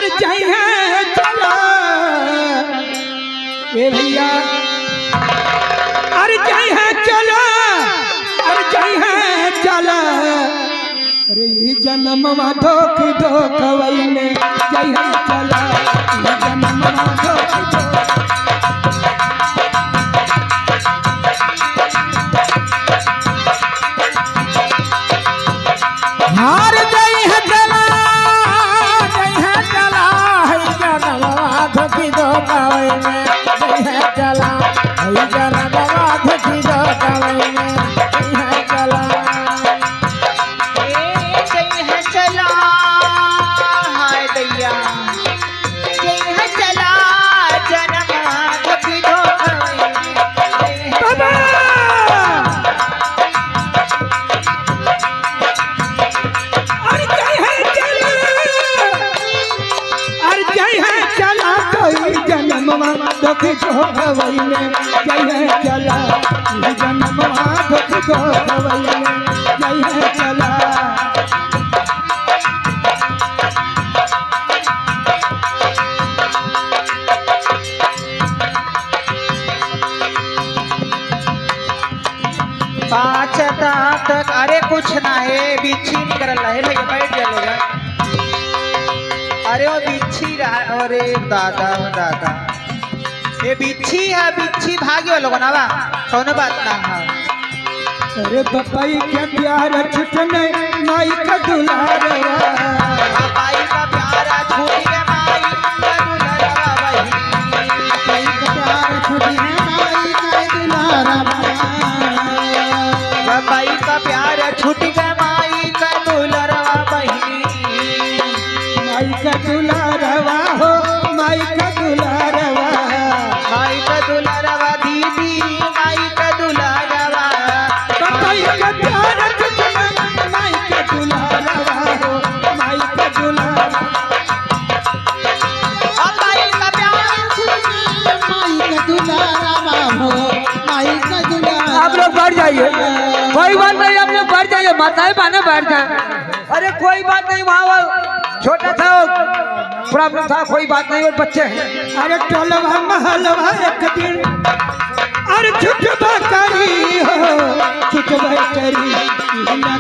अरे जय है चला ये भैया अरे जय है चला अरे जय है चला अरे जन्म धोख धोखवई में जय है चला जन्म धोख हार जय है चला है जन्म धोखी धोखवई में जय है चला है जन्म धोखी धोखवई में जय है चला जय है चला हाय दैया जय है चला जन्म धोखी धोखवई में बाबा अरे जय है चला अरे जय है चला कोई जन्म धोखी धोखवई में जय है चला जन्म धोखी धोखवई में जय है चला पाँच तक अरे कुछ ना है बिच्छी निकल रहा है भैया बैठ जाएगा अरे वो बिच्छी अरे दादा दादा ये बिच्छी है बिच्छी भागे लोग ना बा कौन बात ना है अरे पपाई के प्यार छुटने माई का दुलार पाई का प्यारा छूट के माई का दुलारा वही पपाई का प्यार छुटने माई का दुलार पाई का प्यार छूट के माई का दुलारा बहिनी माई का दुलारवा हो माई का दुलारवा माई का दुलारा दीदी माई का दुलारा पपाई का प्यार छुटने माई का दुलारवा हो माई का दुलारवा माई का प्यार छुटने माई का दुलारवा हो माई का दुलारवा आप लोग बैठ जाइए कोई बात नहीं आप लोग बैठ जाइए माताएं बहने बैठ जाए अरे कोई बात नहीं वहाँ छोटा था प्रॉब्लम था कोई बात नहीं और बच्चे हैं अरे टोलवा महलवा एक दिन अरे छुटबा करी हो छुटबा करी ना